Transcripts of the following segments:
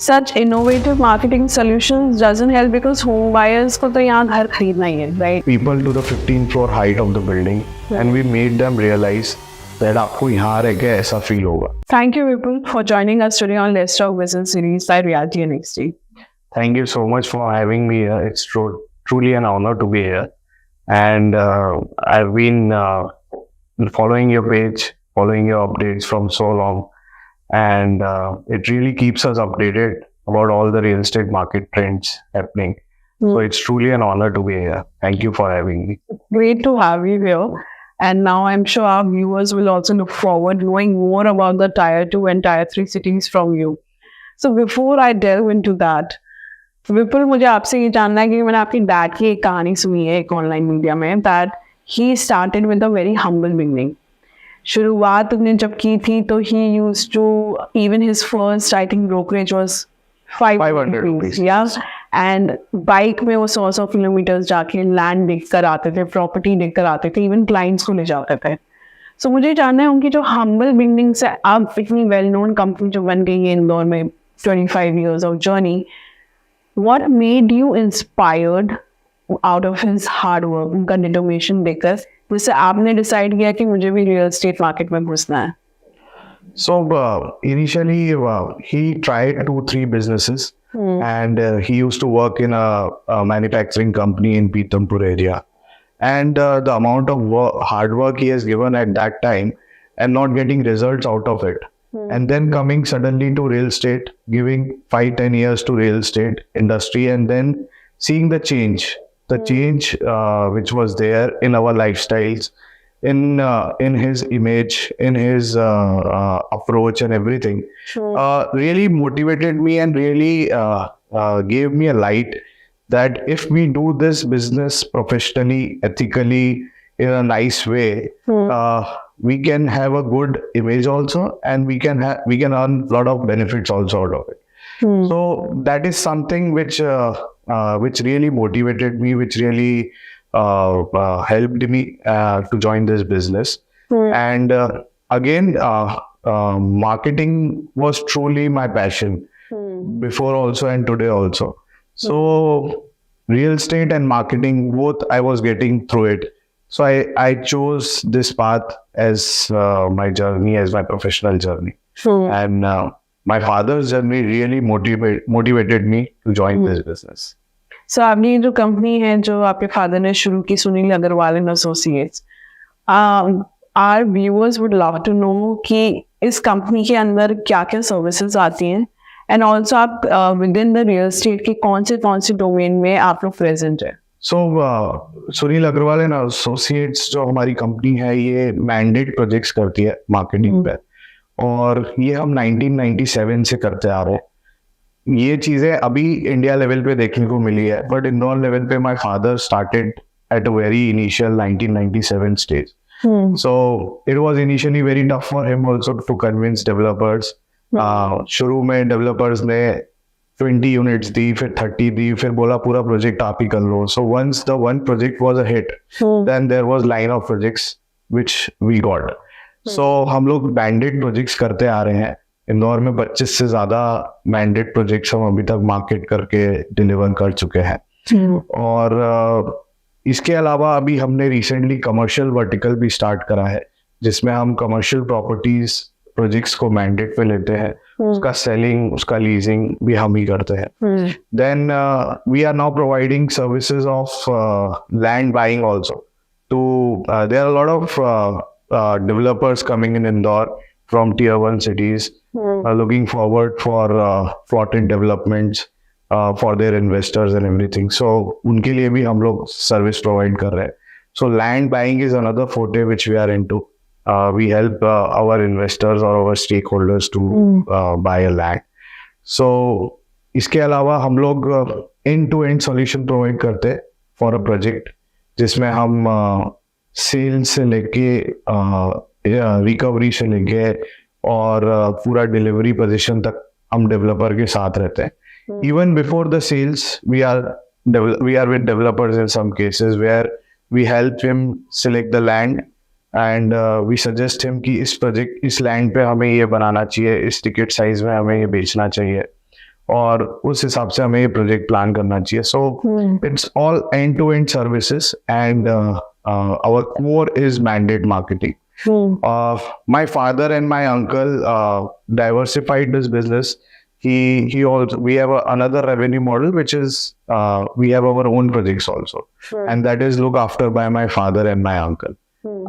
such innovative marketing solutions doesn't help because home buyers को तो यहाँ घर खरीदना ही है, right? People to the 15th floor height of the building, and we made them realize that आपको यहाँ रह के ऐसा feel होगा. Thank you, Vipul, for joining us today on Let's Talk Business series by RealtyNXT. Thank you so much for having me here. It's truly an honor to be here. And I've been following your page, following your updates from so long. And it really keeps us updated about all the real estate market trends happening. So it's truly an honor to be here. Thank you for having me. Great to have you here. And now I'm sure our viewers will also look forward to knowing more about the Tier 2 and Tier 3 cities from you. So before I delve into that, विपुल, मुझे आपसे ये जानना है कि मैंने आपकी dad की एक कहानी सुनी है एक ऑनलाइन मीडिया में, that he started with a very humble beginning. शुरुआत उन्होंने जब की थी तो he used to, even his first I think brokerage was 500 rupees, या, एंड बाइक में वो 100 किलोमीटर्स जाके लैंड देख कर आते थे, प्रॉपर्टी देख कर आते थे, इवन क्लाइंट्स को ले जाते थे. सो मुझे जानना है उनकी जो हम्बल बिगनिंग से अब इतनी वेल नोन कंपनी जो बन गई है इंदौर में, 25 years of journey, what made you inspired out of his hard work, उनका determination देखकर, जिससे आपने decide किया कि मुझे भी real estate market में घुसना है? So initially he tried 2-3 businesses and he used to work in a manufacturing company in Pithampur area, and the amount of hard work he has given at that time and not getting results out of it. And then coming suddenly to real estate, giving 5-10 years to real estate industry, and then seeing the change which was there in our lifestyles, in his image, in his approach and everything, really motivated me and really gave me a light that if we do this business professionally, ethically, in a nice way, we can have a good image also, and we can earn a lot of benefits also out of it. So that is something which really motivated me, which really helped me to join this business. And again, marketing was truly my passion before also and today also. So real estate and marketing, both I was getting through it. So I chose this path as my journey, as my professional journey. And my father's journey really motivated me to join this business. So आपने जो company है जो आपके father ने शुरू की, Sunil Agarwal and Associates, our viewers would love to know कि इस कंपनी के अंदर क्या क्या सर्विसेज आती हैं, एंड ऑल्सो आप विदिन द रियल एस्टेट के कौन से डोमेन में आप लोग प्रेजेंट है? So Sunil Agarwal and Associates जो हमारी कंपनी है, ये मैंडेट प्रोजेक्ट्स करती है मार्केटिंग पे, और ये हम 1997 से करते आ रहे हैं. ये चीजें अभी इंडिया लेवल पे देखने को मिली है, बट इंदौर लेवल पे my father started at a very initial 1997 stage. So it was initially very tough for him also to convince developers. शुरू में डेवलपर्स ने 20 units दी, फिर 30 दी, फिर बोला पूरा प्रोजेक्ट आप ही कर लो. So once the one project was a hit, then there was line of projects which we got. So हम लोग मैंडेट प्रोजेक्ट्स करते आ रहे हैं. इंदौर में 25 से ज्यादा मैंडेट प्रोजेक्ट्स हम अभी तक मार्केट करके डिलीवर कर चुके हैं. और इसके अलावा अभी हमने रिसेंटली कमर्शियल वर्टिकल भी स्टार्ट करा है, जिसमें हम कमर्शियल प्रॉपर्टीज प्रोजेक्ट्स को मैंडेट पे लेते हैं, उसका सेलिंग, उसका लीजिंग भी हम ही करते हैं. Then we are now providing services of land buying also to, there are lot of developers coming in Indore from Tier 1 cities, looking forward for plotted developments for their investors and everything. So उनके लिए भी हम लोग service provide कर रहे हैं. So land buying is another forte which we are into. We help our investors or our stakeholders to buy a land. So इसके अलावा हम लोग end-to-end solution provide करते हैं for a project, जिसमें हम सेल्स से लेके रिकवरी से लेके और पूरा डिलीवरी पोजीशन तक हम डेवलपर के साथ रहते हैं. Even before the sales, we are with developers in some cases where we help him select the land and we suggest him कि इस प्रोजेक्ट, इस लैंड पे हमें ये बनाना चाहिए, इस टिकट साइज में हमें ये बेचना चाहिए. और उस हिसाब से हमें ये प्रोजेक्ट प्लान करना चाहिए. So it's all end-to-end services, and our core is mandate marketing. My father and my uncle diversified this business. He also, we have another revenue model, which is we have our own projects also, and that is looked after by my father and my uncle.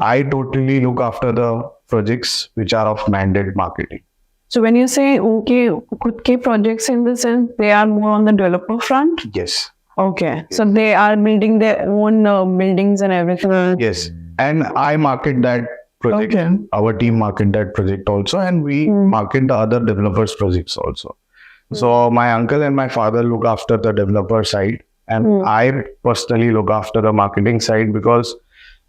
I totally look after the projects which are of mandate marketing. So when you say okay, खुद के projects in the sense, they are more on the developer front? Yes. Okay. So they are building their own buildings and everything? Yes. And I market that project. Okay. Our team market that project also, and we market the other developers' projects also. So my uncle and my father look after the developer side, and I personally look after the marketing side, because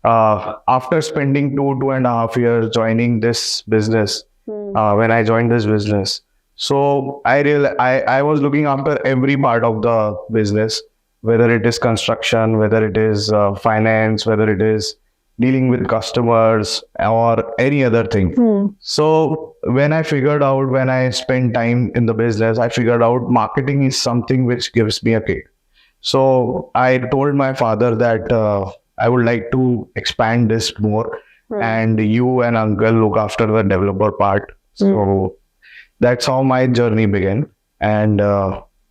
after spending 2.5 years joining this business, when I joined this business, so I was looking after every part of the business, whether it is construction, whether it is finance, whether it is dealing with customers or any other thing. So when I spent time in the business, I figured out marketing is something which gives me a kick. So I told my father that I would like to expand this more, and you and uncle look after the developer part. So that's how my journey began. And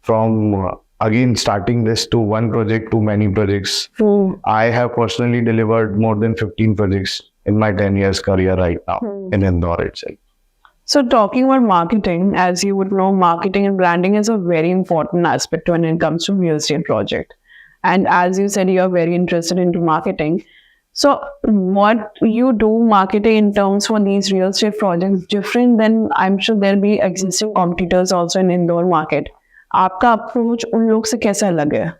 from again starting this to one project to many projects, I have personally delivered more than 15 projects in my 10 years career right now in Indore itself. So talking about marketing, as you would know, marketing and branding is a very important aspect when it comes to real estate project. And as you said, you are very interested into marketing. So what you do marketing in terms for these real estate projects different than, I'm sure there'll be existing competitors also in Indore market. आपका approach उन लोग से कैसा अलग है?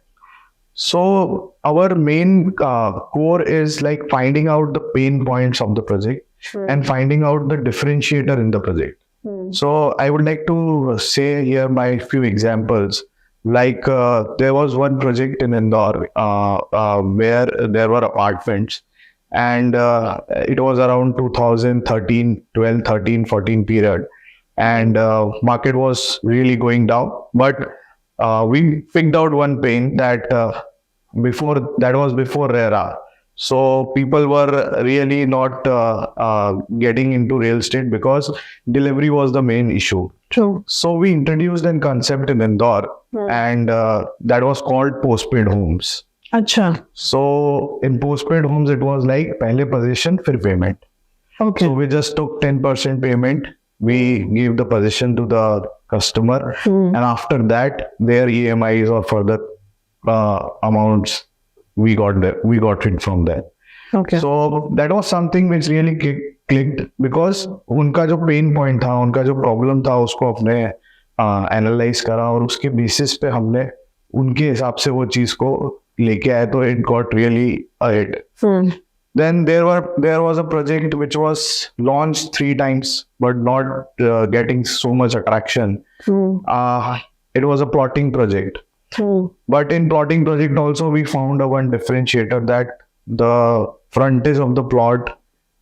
So our main core is like finding out the pain points of the project and finding out the differentiator in the project. So I would like to say here my few examples. Like there was one project in Indore where there were apartments, and it was around 2013, 12, 13, 14 period, and market was really going down. But we picked out one pain that was before RERA. So people were really not getting into real estate because delivery was the main issue. True. So we introduced a concept in Indore, and that was called postpaid homes. अच्छा. So in postpaid homes, it was like पहले possession फिर payment. Okay. So we just took 10% payment. We gave the possession to the customer, and after that, their EMIs or further amounts we got it from there. Okay. So that was something which really clicked, because उनका जो pain point था, उनका जो problem था, उसको अपने analyze करा, और उसके basis पे हमने उनके हिसाब से वो चीज को लेके आए, तो it got really a hit. Then there was a project which was launched 3 times but not getting so much attraction. It was a plotting project. But in plotting project also we found a one differentiator, that the frontage of the plot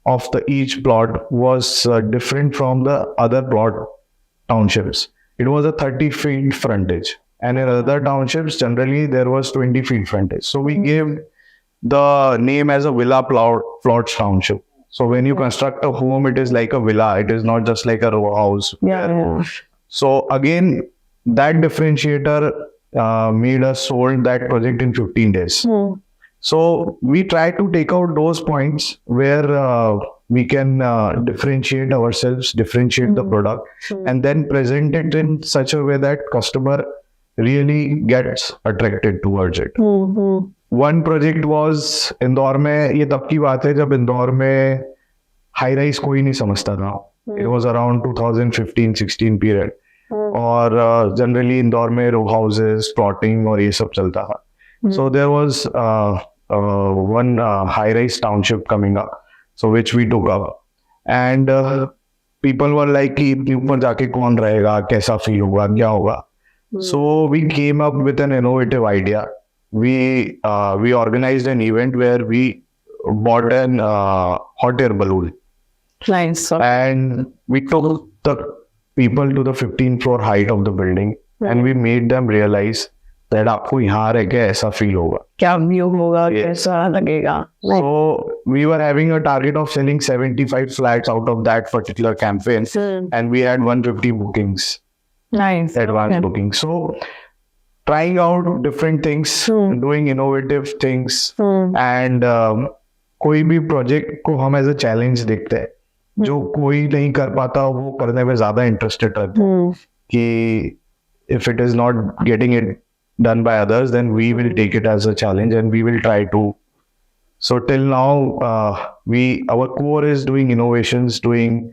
of each plot was different from the other plot townships. It was a 30 feet frontage, and in other townships generally there was 20 feet frontage. So we gave the name as a villa plots township. So when you construct a home, it is like a villa. It is not just like a row house. Yeah. So again, that differentiator made us sold that project in 15 days. So we try to take out those points where we can differentiate ourselves, differentiate the product, and then present it in such a way that customer really gets attracted towards it. One project was Indore में, ये तब की बात है जब इंदौर में high rise कोई नहीं समझता था. It was around 2015-16 period. और जनरली इंदौर में रो हाउसेस, प्लॉटिंग और ये सब चलता था. So there was one high rise township coming up, so which we took up, and people were like कि इतनी ऊपर जाके कौन रहेगा, कैसा फील होगा, क्या होगा. So we came up with an innovative idea. We organized an event where we bought an hot air balloon. Nice. And we took the people to the 15th floor height of the building, and we made them realize that आपको यहाँ रह के ऐसा feel होगा. क्या view होगा, Yes. कैसा लगेगा. So we were having a target of selling 75 flats out of that particular campaign, and we had 150 bookings, Nice. advance Okay. bookings. So trying out different things, doing innovative things, and कोई भी project को हम as a challenge देखते हैं. जो कोई नहीं कर पाता वो करने में ज्यादा इंटरेस्टेड रहता है कि if it is not getting it done by others, then we will take it as a challenge and we will try to. So till now, our core is doing innovations, doing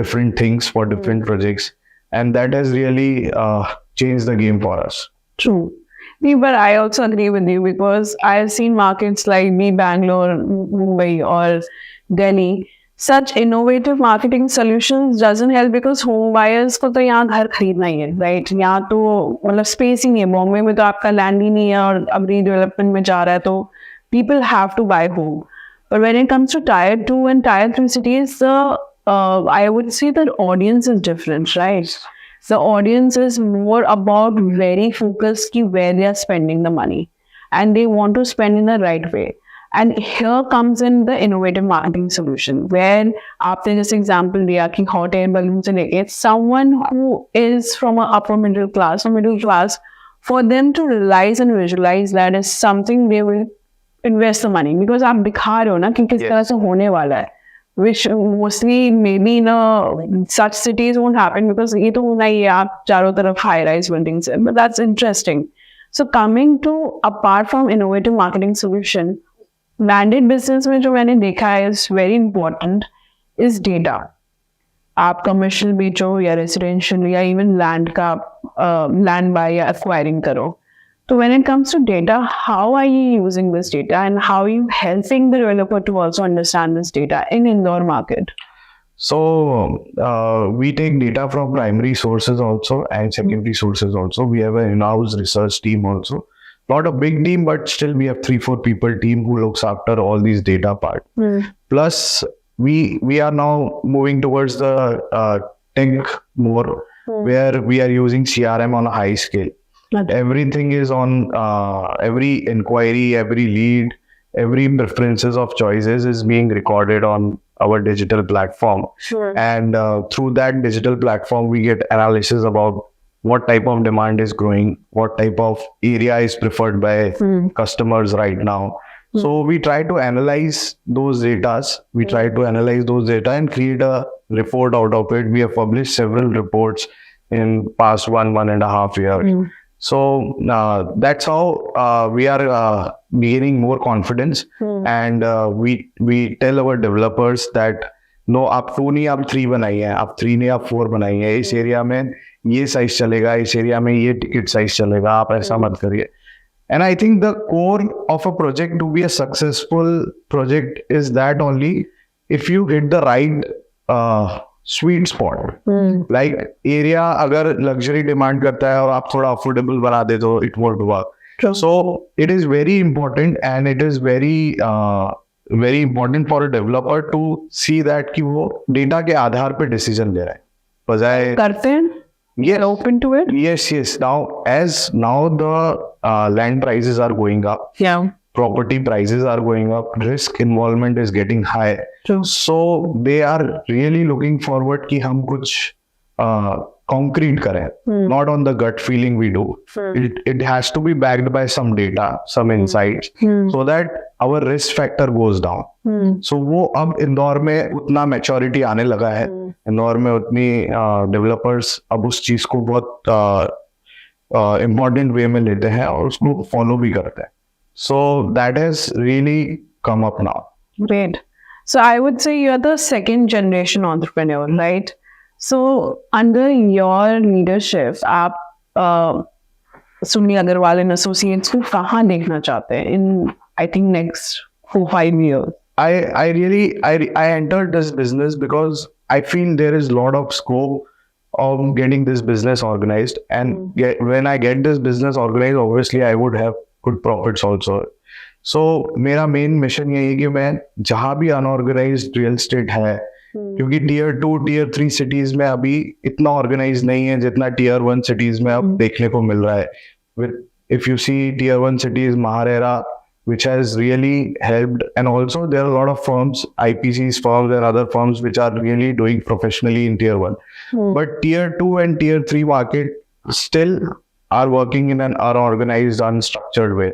different things for different projects, and that has really changed the game for us. True. Nee, but I also agree with you because I've seen markets like Bangalore, Mumbai, or Delhi. Such innovative marketing solutions doesn't help because home buyers को तो यहाँ घर खरीदना ही है, right? यहाँ तो मतलब space ही नहीं है. बॉम्बे में तो आपका land ही नहीं है और अब redevelopment में जा रहा है तो people have to buy home. But when it comes to tier 2 and tier 3 cities, I would say that audience is different, right? The audience is more about very focused ki where they are spending the money and they want to spend in the right way. And here comes in the innovative marketing solution where आपने जैसे example दिया कि hot air balloon से लेके someone who is from a upper middle class or middle class, for them to realize and visualize that is something they will invest the money because आप दिखा रहे हो ना कि किस तरह से होने वाला है, which mostly maybe in such cities won't happen because ये तो होना ही है, आप चारों तरफ high rise buildings है. But that's interesting. So coming to apart from innovative marketing solution, branded business में जो मैंने देखा है is very important is data. आप कमर्शियल बेचो या रेसिडेंशियल या इवन लैंड का लैंड बाय या एक्वायरिंग करो, तो when it comes to data, how are you using this data and how you helping the developer to also understand this data in Indore market? So we take data from primary sources also and secondary sources also. We have an in-house research team also. Not a big team, but still we have 3-4 people team who looks after all these data part. Plus, we are now moving towards the tech more, where we are using CRM on a high scale. Everything is on every inquiry, every lead, every preferences of choices is being recorded on our digital platform. And through that digital platform, we get analysis about what type of demand is growing, what type of area is preferred by customers right now. So we try to analyze those data. We try to analyze those data and create a report out of it. We have published several reports in past 1.5 years. So that's how we are gaining more confidence. And we tell our developers that no, आप 2 नहीं, आप 3 बनाइए, आप 3 नहीं, आप 4 बनाइए. इस area में ये साइज चलेगा, इस एरिया में ये टिकट साइज चलेगा, आप ऐसा मत करिए. And I think the core of a project to be a successful project is that only if you hit the right sweet spot. Like area अगर luxury demand करता है और आप थोड़ा affordable बना दे तो it won't work. So it is very important and it is very important for a developer to see that कि वो data के आधार पे decision ले रहा है. बजाय करते हैं? Yes. Open to it? Yes. Now the land prices are going up. Yeah. Property prices are going up. Risk involvement is getting high. True. So they are really looking forward कि हम कुछ concrete करें. Not on the gut feeling we do. It has to be backed by some data, some insights, so that our risk factor goes down. So वो अब इंदौर में उतना maturity आने लगा है. इंदौर में उतनी developers अब उस चीज को बहुत important way में लेते हैं और उसको follow भी करते हैं. So that has really come up now. Great. So I would say you're the second generation entrepreneur, right? So under your leadership, आप Sunil Agrawal and Associates को कहाँ देखना चाहते हैं in I think next 4-5 years? I entered this business because I feel there is a lot of scope of getting this business organized, and when I get this business organized, obviously I would have good profits also. So मेरा main mission यही है कि मैं जहाँ भी unorganized real estate है क्योंकि tier 2 tier 3 cities में अभी इतना ऑर्गेनाइज नहीं है जितना टीयर 1 सिटीज में अब देखने को मिल रहा है. With if you see tier 1 cities, Maharera, which has really helped, and also there are a lot of firms, IPCs firms and other firms which are really doing professionally in tier 1. But tier 2 and tier 3 market still are working in an unorganized, unstructured way.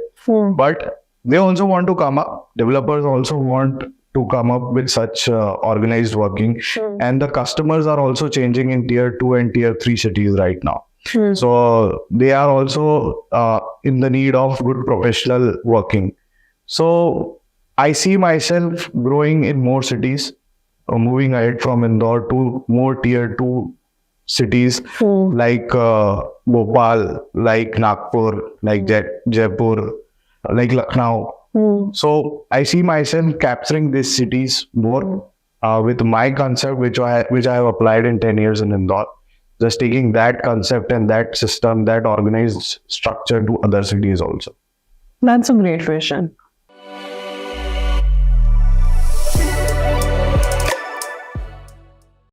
But they also want to come up. Developers also want to come up with such organized working. And the customers are also changing in tier 2 and tier 3 cities right now. So they are also in the need of good professional working. So I see myself growing in more cities, moving ahead from Indore to more tier 2 cities like Bhopal, like Nagpur, like Jaipur, like Lucknow. So I see myself capturing these cities more with my concept, which I have applied in 10 years in Indore. Just taking that concept and that system, that organized structure to other cities also. That's a great vision.